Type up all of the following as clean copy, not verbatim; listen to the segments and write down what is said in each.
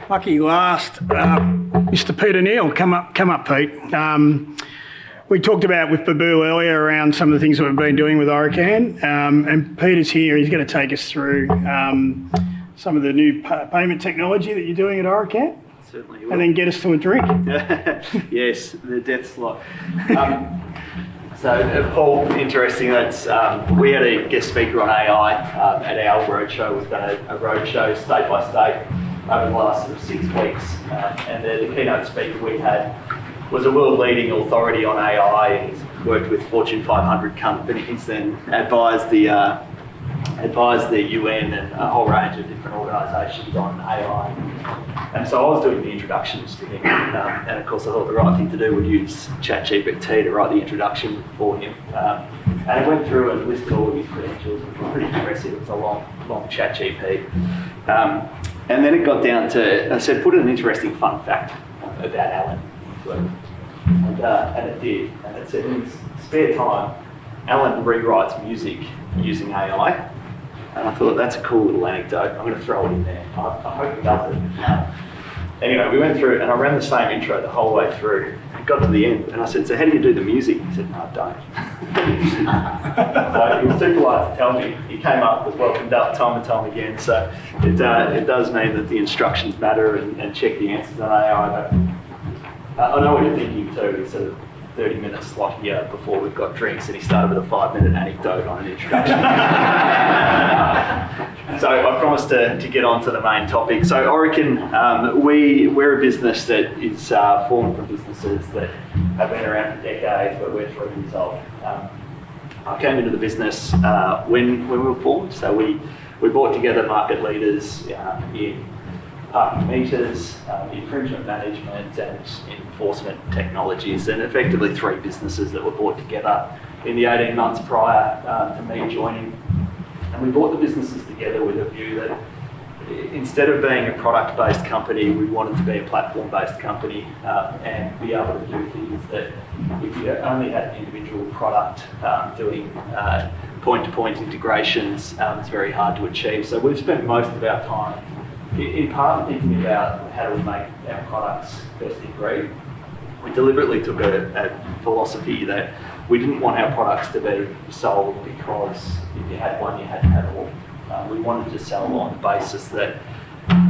Lucky last, Mr. Peter Neale. Come up, Pete. We talked about with Babu earlier around some of the things that we've been doing with Orikan, and Peter's here. He's going to take us through some of the new payment technology that you're doing at Orikan. Certainly will. And then get us to a drink. Yes, the death slot. So Paul, interesting, we had a guest speaker on AI at our roadshow. We've done a roadshow state by state over the last sort of 6 weeks, and the keynote speaker we had was a world-leading authority on AI. He's worked with Fortune 500 companies and advised the UN and a whole range of different organisations on AI. And so I was doing the introductions to him, and of course I thought the right thing to do would use ChatGPT to write the introduction for him. And I went through and listed all of his credentials, which was pretty impressive. It was a long ChatGPT. And then it got down to, I said, put in an interesting fun fact about Alan. And it did. And it said in his spare time, Alan rewrites music using AI. And I thought, that's a cool little anecdote. I'm going to throw it in there. I hope he does it. Anyway, we went through and I ran the same intro the whole way through. It got to the end and I said, so how do you do the music? He said, no, I don't. So he was too polite to tell me. He came up, was welcomed up time and time again. So it does mean that the instructions matter and check the answers on AI. But I know what you're thinking too. It's sort of 30 minutes slot here before we've got drinks, and he started with a 5-minute anecdote on an introduction. So I promised to get on to the main topic. So Orikan, we're a business that is formed from businesses that have been around for decades, but we're 3 years old. I came into the business when we were formed, so we brought together market leaders in parking meters, infringement management and enforcement technologies, and effectively 3 businesses that were brought together in the 18 months prior to me joining. And we brought the businesses together with a view that instead of being a product-based company, we wanted to be a platform-based company and be able to do things that if you only had an individual product doing point-to-point integrations, it's very hard to achieve. So we've spent most of our time in part thinking about how do we make our products best in breed. We deliberately took a philosophy that we didn't want our products to be sold because if you had one, you had to have all. We wanted to sell on the basis that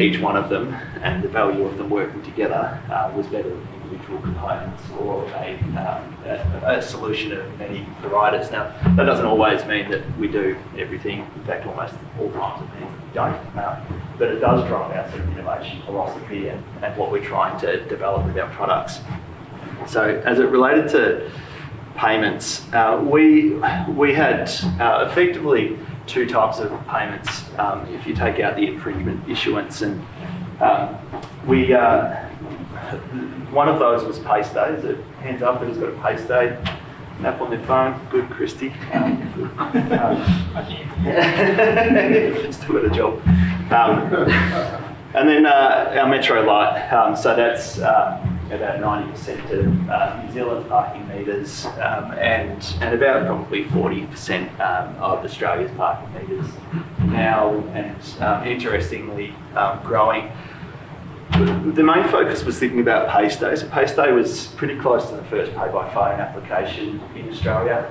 each one of them and the value of them working together was better than individual components or a solution of many providers. Now, that doesn't always mean that we do everything. In fact, almost all times it means that we don't. But it does drive our sort of innovation philosophy and what we're trying to develop with our products. So as it related to payments, we had effectively 2 types of payments if you take out the infringement issuance, and one of those was pay stay. So hands up, who's got a pay stay app on their phone? Good, Christy. Still got a job. And then our Metro Light. So that's about 90% of New Zealand's parking meters and about probably 40% of Australia's parking meters now, and interestingly growing. The main focus was thinking about pay stay. So pay stay was pretty close to the first pay by phone application in Australia.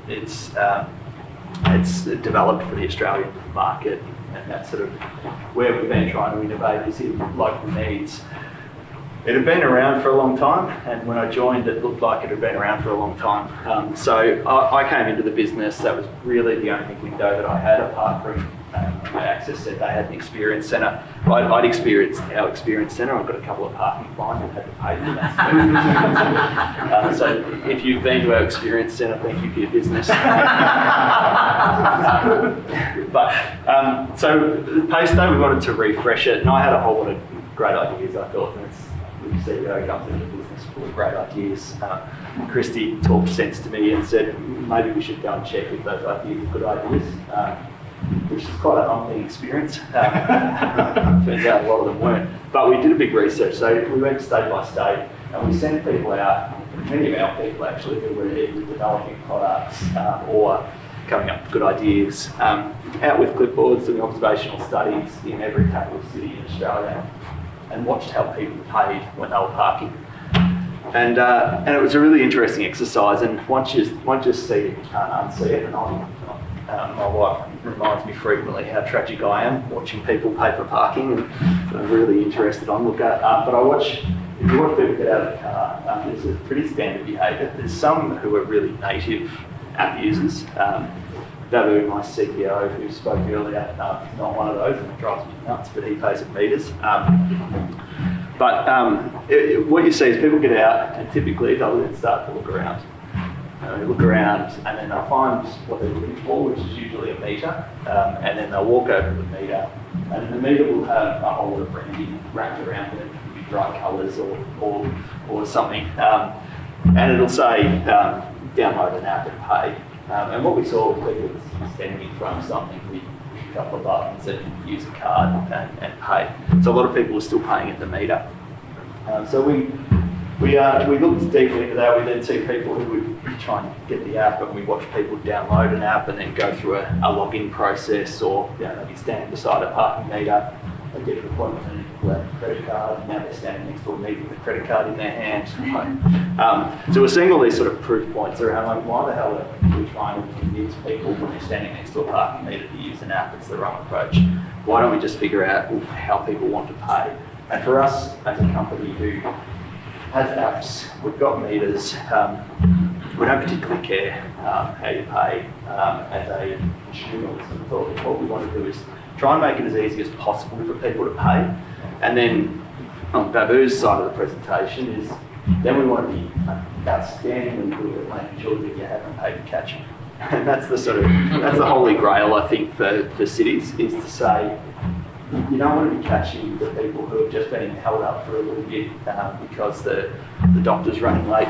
It's developed for the Australian market, and that's sort of where we've been trying to innovate, is in local needs. It had been around for a long time, and when I joined, it looked like it had been around for a long time. So I came into the business. That was really the only window that I had, apart from my Access said they had an experience centre. I'd experienced our experience centre. I've got a couple of parking fines and had to pay for that. So if you've been to our experience centre, thank you for your business. So pay stay, we wanted to refresh it, and I had a whole lot of great ideas. I thought the CEO comes into the business full of great ideas. Christy talked sense to me and said maybe we should go and check if those ideas are good ideas, which is quite a humbling experience. Turns out a lot of them weren't. But we did a big research, so we went state by state and we sent people out, many of our people actually, who were either developing products or coming up with good ideas, out with clipboards, doing observational studies in every capital city in Australia. and watched how people paid when they were parking. And it was a really interesting exercise. And once you see it, you can't unsee it. And my wife reminds me frequently how tragic I am watching people pay for parking. And so I'm really interested on look at. But if you watch people get out of the car, this is pretty standard behaviour. There's some who are really native app users. Babu, my CEO, who spoke earlier, is not one of those, and it drives me nuts, but he pays at meters. What you see is people get out, and typically they'll then start to look around. They look around, and then they'll find what they're looking for, which is usually a meter, and then they'll walk over to the meter, and the meter will have a whole lot of branding wrapped around it, bright colours or something, and it'll say download an app and pay. And what we saw was people standing in front of something with a couple of buttons and use a card and pay. So a lot of people are still paying at the meter. So we looked deeply into that. We then see people who would try and get the app, and we watch people download an app and then go through a login process, or maybe standing beside a parking meter. They get to a point where they need to pull out a credit card, and now they're standing next to a meter with a credit card in their hand. So we're seeing all these sort of proof points around, like, why the hell are we trying to convince people when they're standing next to a parking meter to use an app? It's the wrong approach. Why don't we just figure out how people want to pay? And for us, as a company who has apps, we've got meters, we don't particularly care how you pay as a consumer. What we want to do is try and make it as easy as possible for people to pay. And then on Babu's side of the presentation is, then we want to be outstandingly good at making sure that you haven't paid to catch them. And that's the holy grail, I think, for cities, is to say, you don't want to be catching the people who have just been held up for a little bit because the doctor's running late,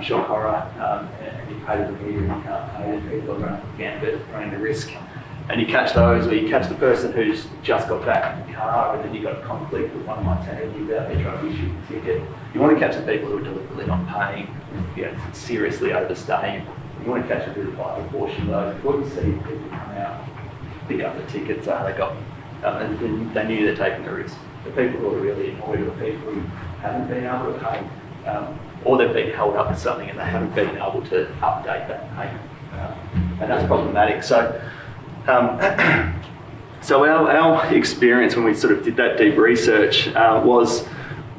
shock horror, and you pay to the meter and you can't pay, and people are running the gambit, running the risk. And you catch those, or you catch the person who's just got back in the car, and then you've got a conflict with one of my tenants out there trying to issue a ticket. You want to catch the people who are deliberately not paying, seriously overstaying. You want to catch a really high proportion of those. What you see people come out, pick up the tickets, they got, and they knew they're taking a risk. The people who are really annoyed are the people who haven't been able to pay, or they've been held up with something and they haven't been able to update that payment. And that's problematic. So our experience when we sort of did that deep research was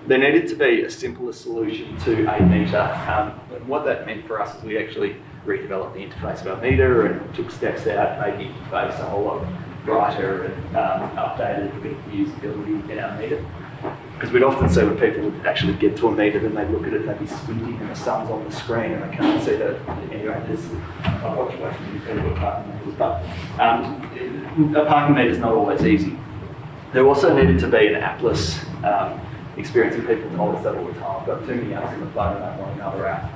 there needed to be a simpler solution to a meter. And what that meant for us is we actually redeveloped the interface of our meter and took steps out, made the interface a whole lot brighter and updated with usability in our meter. Because we'd often see when people would actually get to a meter, then they'd look at it and they'd be squinting and the sun's on the screen and they can't see that. Anyway, I watch away from people with parking meters, but a parking meter is not always easy. There also needed to be an appless experience, and people told us that all the time. I've got too many apps on the phone and I want another app.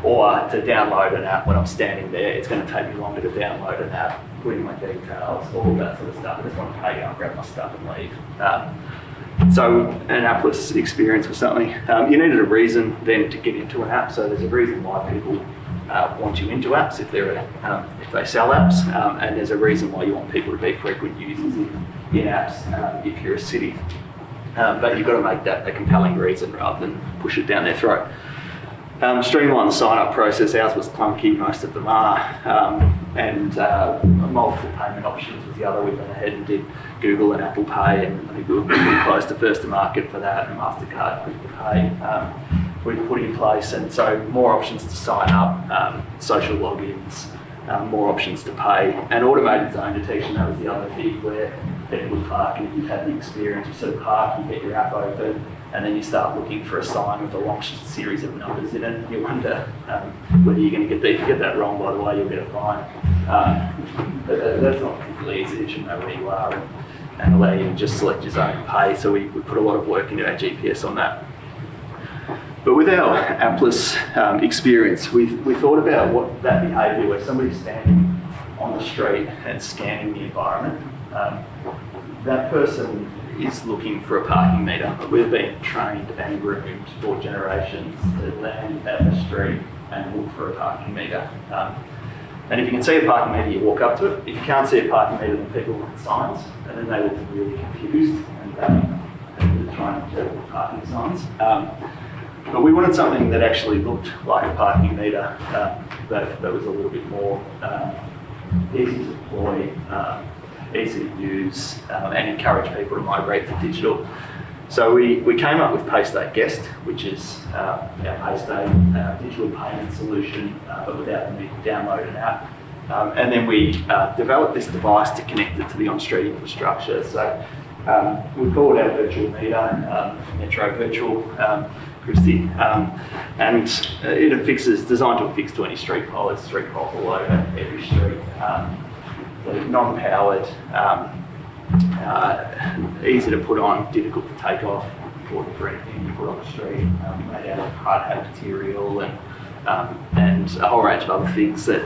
Or to download an app when I'm standing there, it's going to take me longer to download an app, put in my details, all that sort of stuff. I just want to pay out, grab my stuff and leave. So an appless experience was something. You needed a reason then to get into an app. So there's a reason why people want you into apps if they sell apps, and there's a reason why you want people to be frequent users in apps if you're a city. But you've got to make that a compelling reason rather than push it down their throat. Streamline the sign-up process. Ours was clunky, most of them are, and multiple payment options was the other. We went ahead and did Google and Apple Pay, and I think we were pretty close to first to market for that, and MasterCard Quick to Pay we've put in place, and so more options to sign up, social logins, more options to pay, and automated zone detection. That was the other big where people would park, and if you've had the experience, you sort of park, you get your app open, and then you start looking for a sign with a long series of numbers in it. You wonder whether you're going to get that. If you get that wrong, by the way, you'll get a fine. But that's not particularly easy. It should know where you are and allow you to just select your zone and pay. So we put a lot of work into our GPS on that. But with our appless experience, we thought about what that behaviour where somebody's standing on the street and scanning the environment. That person is looking for a parking meter, but we've been trained and groomed for generations to land at the street and look for a parking meter. And if you can see a parking meter, you walk up to it. If you can't see a parking meter, then people look at signs, and then they look really confused and try parking signs. But we wanted something that actually looked like a parking meter, that was a little bit more easy to deploy, easy to use, and encourage people to migrate to digital. So we came up with PayStay Guest, which is our PayStay digital payment solution, but without the need to download an app. And then we developed this device to connect it to the on-street infrastructure. So we call it our virtual meter, Metro Virtual, Christy, and it designed to affix to any street pole. There's street poles all over every street. So non-powered, easy to put on, difficult to take off, important for anything you put on the street, made out of hard hat material and a whole range of other things that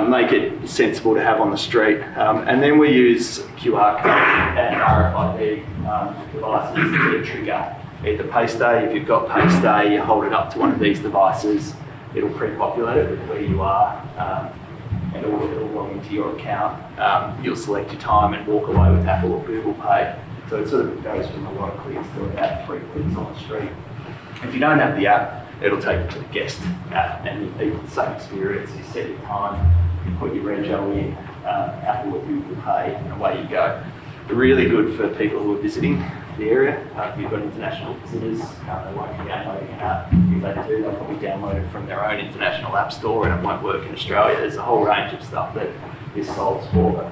make it sensible to have on the street. And then we use QR code and RFID devices to trigger either PayStay. If you've got PayStay, you hold it up to one of these devices, it'll pre-populate it with where you are, and it'll log into your account. You'll select your time and walk away with Apple or Google Pay. So it sort of goes from a lot of clicks to about 3 clicks on the street. If you don't have the app, it'll take you to the Guest app, and you repeat the same experience. You set your time, you put your rego in, Apple or Google Pay, and away you go. Really good for people who are visiting the area. If you've got international visitors, they won't be downloading an app. If they do, they'll probably download it from their own international app store, and it won't work in Australia. There's a whole range of stuff that this solves for.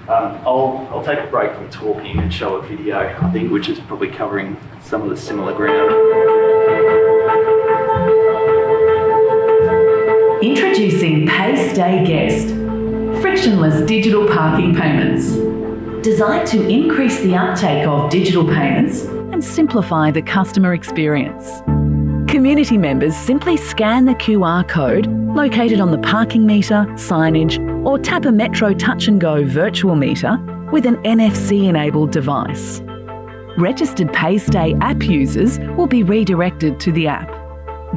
I'll take a break from talking and show a video, I think, which is probably covering some of the similar ground. Introducing PayStay Guest, frictionless digital parking payments. Designed to increase the uptake of digital payments and simplify the customer experience. Community members simply scan the QR code located on the parking meter, signage, or tap a Metro Touch and Go virtual meter with an NFC-enabled device. Registered PayStay app users will be redirected to the app.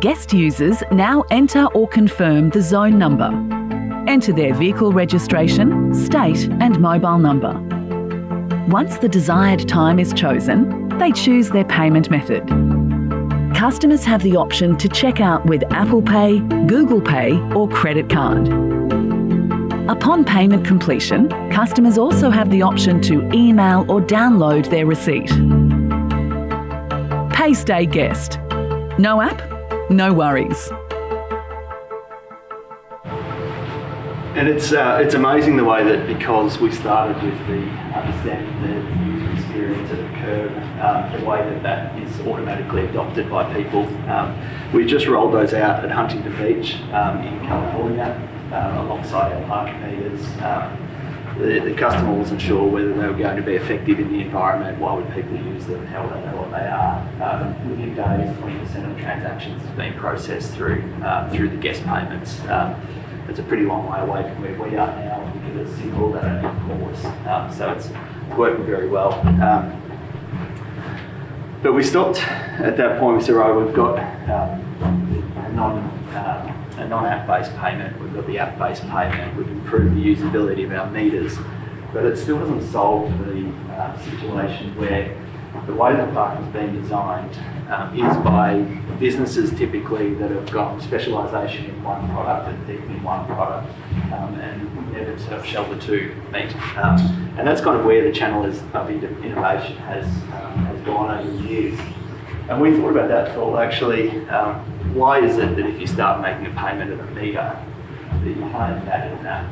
Guest users now enter or confirm the zone number. Enter their vehicle registration, state and mobile number. Once the desired time is chosen, they choose their payment method. Customers have the option to check out with Apple Pay, Google Pay or credit card. Upon payment completion, customers also have the option to email or download their receipt. PayStay Guest. No app? No worries. And it's amazing the way that, because we started with the understanding the user experience at the curb, the way that is automatically adopted by people. We just rolled those out at Huntington Beach in California alongside our parking meters. The customer wasn't sure whether they were going to be effective in the environment. Why would people use them? How would they know what they are? Within days, 20% of the transactions have been processed through the guest payments. It's a pretty long way away from where we are now, because it's simple, they don't need calls. So it's working very well. But we stopped at that point. We said, right, we've got a non-app-based payment, we've got the app-based payment, we've improved the usability of our meters, but it still doesn't solve the situation where the way the parking's been designed is by businesses typically that have got specialisation in one product and deep in one product, and never shall the two meet. And that's kind of where the channel of innovation has gone over the years. And we thought about that, thought actually, why is it that if you start making a payment at a meter, that you can't add an app?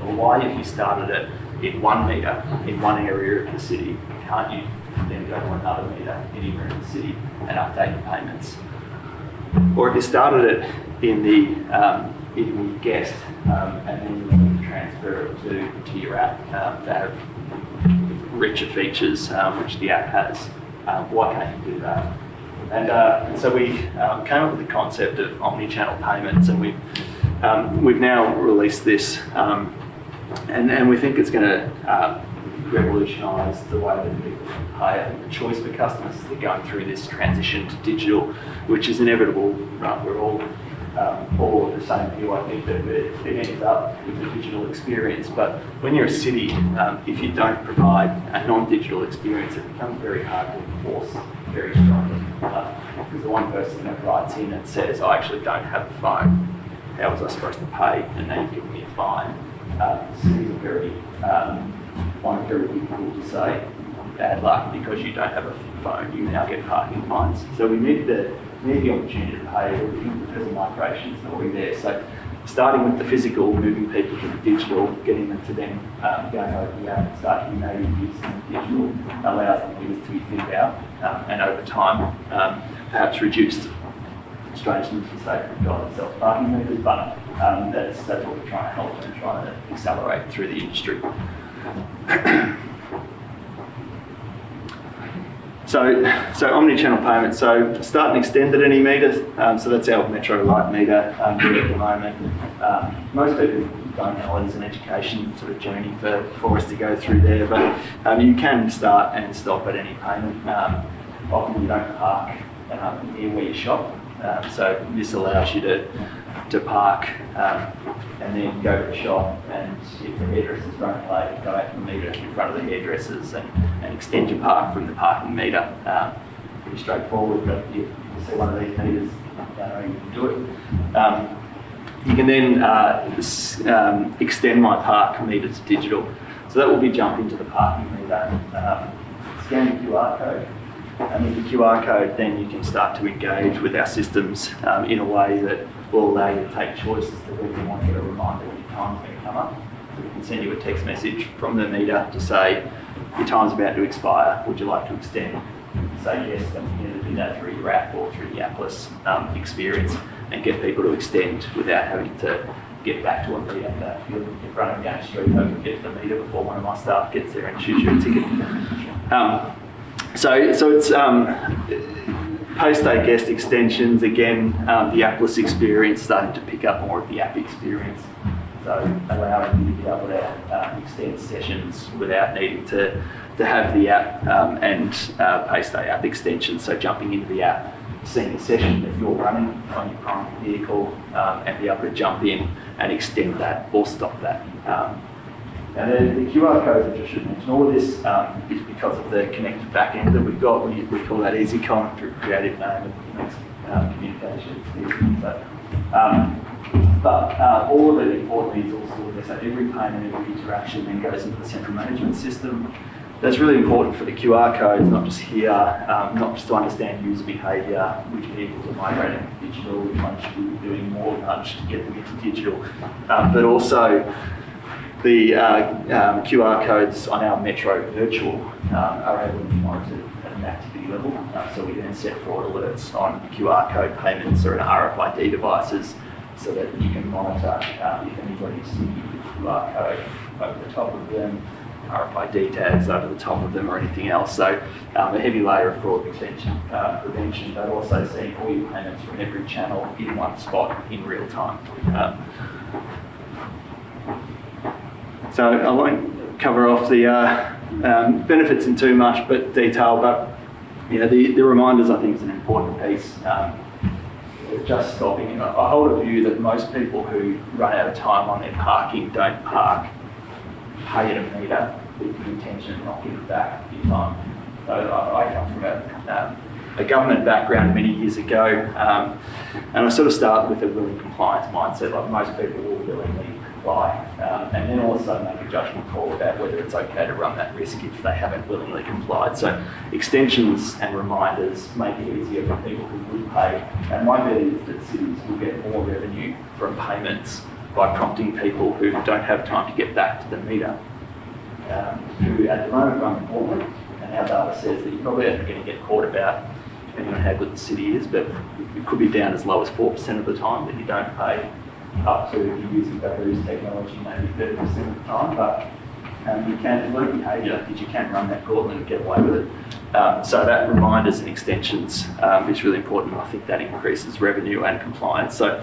Or why, if you started it in 1 meter, in one area of the city, can't you then go to another meter anywhere in the city and update the payments? Or if you started it in the guest, and then you want to transfer it to your app to have richer features, which the app has, why can't you do that? And so we came up with the concept of omni-channel payments, and we've now released this, and we think it's going to revolutionise the way that people pay. I think the choice for customers as they're going through this transition to digital, which is inevitable, right? We're all or the same view, I think, that it ends up with a digital experience. But when you're a city, if you don't provide a non-digital experience, it becomes very hard to enforce very strongly. Because the one person that writes in and says, I actually don't have a phone, how was I supposed to pay? And they give me a fine. Cities are very, find it very difficult to say bad luck because you don't have a phone, you now get parking fines. So we need the opportunity to pay everything because of migration is already there. So starting with the physical, moving people to the digital, getting them to then going over the app, starting native using the digital allows the meters to be thinned out and over time perhaps reduced. Strangeness to say we've got self-parking meters, but that's what we're trying to help and trying to accelerate through the industry. So omni-channel payment. So start and extend at any meter. So that's our Metro Light meter here at the moment. Most people don't know it as an education sort of journey for us to go through there, but you can start and stop at any payment. Often you don't park near where you shop. So this allows you to park and then go to the shop, and if the hairdresser's running late, go out to the meter in front of the hairdressers and extend your park from the parking meter. Pretty straightforward, but you see one of these meters, you can do it. You can then extend my park meter to digital. So that will be jumping to the parking meter, scan the QR code. And with the QR code, then you can start to engage with our systems in a way that will allow you to take choices to when you want to get a reminder when your time's going to come up. So we can send you a text message from the meter to say, your time's about to expire, would you like to extend? Say yes, then we can either do that through your app or through the appless experience and get people to extend without having to get back to a meter. If you're in front of the street, I can get to the meter before one of my staff gets there and shoots you a ticket. So it's post-day guest extensions, again, the appless experience starting to pick up more of the app experience. So allowing you to be able to extend sessions without needing to have the app and post-day app extensions. So jumping into the app, seeing the session that you're running on your primary vehicle and be able to jump in and extend that or stop that. And then the QR codes, which I should mention, all of this is because of the connected back end that we've got. We call that EasyCon through creative name. It makes communication easy. But all of it importantly is also this. So every payment, every interaction then goes into the central management system. That's really important for the QR codes, not just here, not just to understand user behaviour, which vehicles are migrating to digital, which ones should be doing more nudge to get them into digital, but also the QR codes on our Metro Virtual are able to be monitored at an activity level. So we then set fraud alerts on QR code payments or an RFID devices so that you can monitor if anybody's using the QR code over the top of them, RFID tags over the top of them or anything else. So a heavy layer of fraud prevention, but also seeing all your payments from every channel in one spot in real time. So I won't cover off the benefits in too much detail, but the reminders I think is an important piece. Just stopping. I hold a view that most people who run out of time on their parking don't park, pay at a meter with the intention of not giving back in time. So I come from a government background many years ago, and I sort of start with a willing compliance mindset. Like most people will willingly comply, and then also make a judgment call about whether it's okay to run that risk if they haven't willingly complied. So extensions and reminders make it easier for people who would pay. And my bet is that cities will get more revenue from payments by prompting people who don't have time to get back to the meter, who at the moment run the gauntlet. And our data says that you're probably only going to get caught about, depending on how good the city is, but it could be down as low as 4% of the time that you don't pay, up to if you're using Babu's technology, maybe 30% of the time. But you can learn behaviour because you can run that gauntlet and get away with it. So that reminders and extensions is really important. I think that increases revenue and compliance. So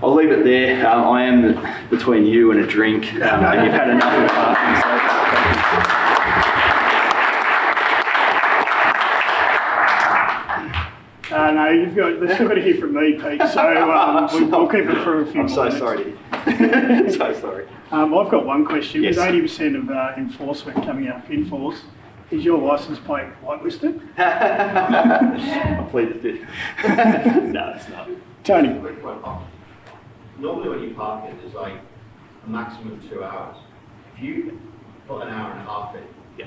I'll leave it there. I am between you and a drink, and you've had enough of parking. No, they've still got to hear from me, Pete. So we'll keep it for a few I'm more so minutes. sorry. So sorry. I've got one question. Yes. With 80% of enforcement coming up in force, is your licence plate whitelisted? I plead the fifth. No, it's not. Tony? Normally when you park it, there's like a maximum of 2 hours. If you put an hour and a half in, Yeah.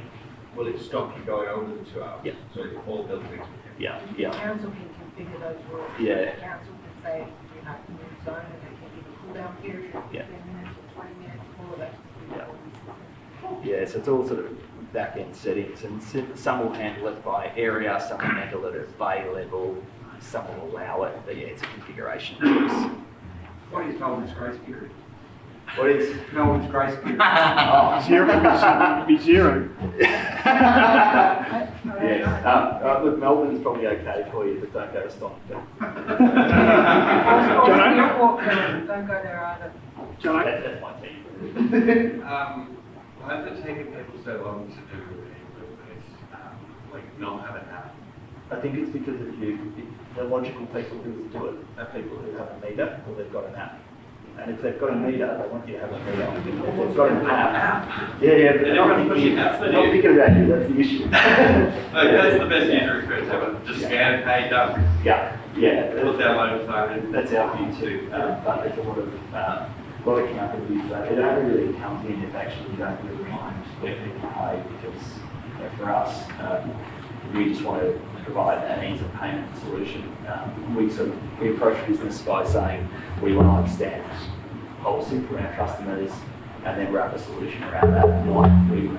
will it stop you going over the 2 hours? Yeah. So it all buildings. Yeah, The yeah. council can configure those rules. Yeah. The council can say, you have to move zone, and they can give a cool down period of 15 Yeah. minutes or 20 minutes, all of that. Yeah, so it's all sort of back-end settings, and some will handle it by area, some will handle it at bay level, some will allow it, but yeah, it's a configuration piece. What is Melbourne's grace period? What is? Melbourne's grace period. Oh, Zero, it'd be zero. yes. Look, Melbourne's probably okay for you, but don't go to Stockton. Airport, don't go there either. Jono? That's my team. Why has it taken people so long to do this, like not have an app? I think it's because of you. The logical people who would do it are people who have a meter or they've got an app. And if they've got a meter, they want you to have a meter. If they've got an app, yeah, but they're not thinking about you. That's the issue. Like, that's the best user experience ever. Just scan and pay, done. Yeah. Put download phone. That's our view too. But there's a lot of companies that it only really comes in if actually you don't really mind where people pay, because for us, we just want to provide an ease of payment solution. We approach business by saying we want to understand policy from our customers and then wrap a solution around that. Like we want to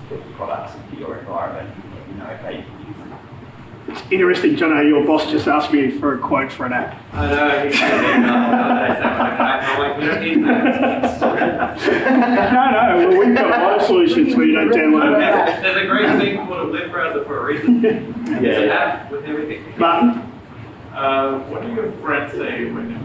put products into your environment, you know, okay, you can use them. It's interesting, Jono, your boss just asked me for a quote for an app. I know, he's saying I'm like, we don't need that. No, well, we've got a lot of solutions where you don't download an app. There's a great thing called a web browser for a reason. It's an app with everything. Martin? What do your friends say when you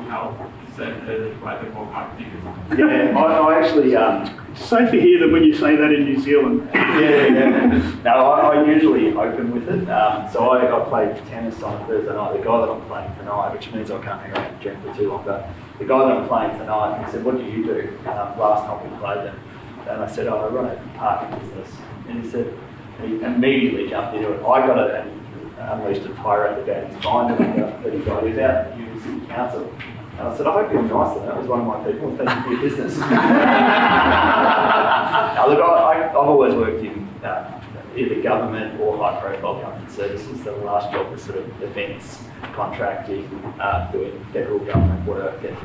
help centers like the more companies? Yeah, I actually, It's safe to hear that when you say that in New Zealand. yeah. No, I usually open with it. So I played tennis on a Thursday night. The guy that I'm playing tonight, which means I can't hang around the gym for too long, but the guy that I'm playing tonight, he said, "What do you do?" Last time we played them, and I said, "Oh, I run a parking business." And he said, he immediately jumped into it. I got it and unleashed a tirade about his mind and that he got it out in the city council. And I said, I hope you're nice to that. That was one of my people. Thank you for your business. Now, look, I've always worked in either government or high-profile government services. The last job was sort of defence, contracting, doing federal government work. And,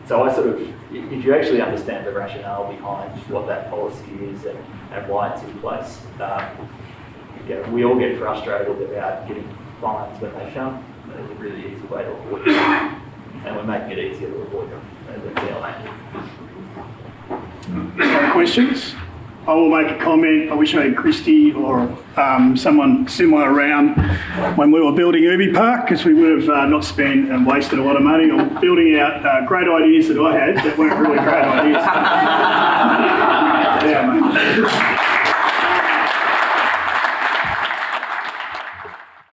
so I sort of, if you actually understand the rationale behind what that policy is and why it's in place, we all get frustrated about getting fines when they come. There's a really easy way to avoid them. And we're making it easier to avoid them. That's our aim. Questions? I will make a comment. I wish I had Christy or someone similar around when we were building UbiPark, because we would have not spent and wasted a lot of money on building out great ideas that I had that weren't really great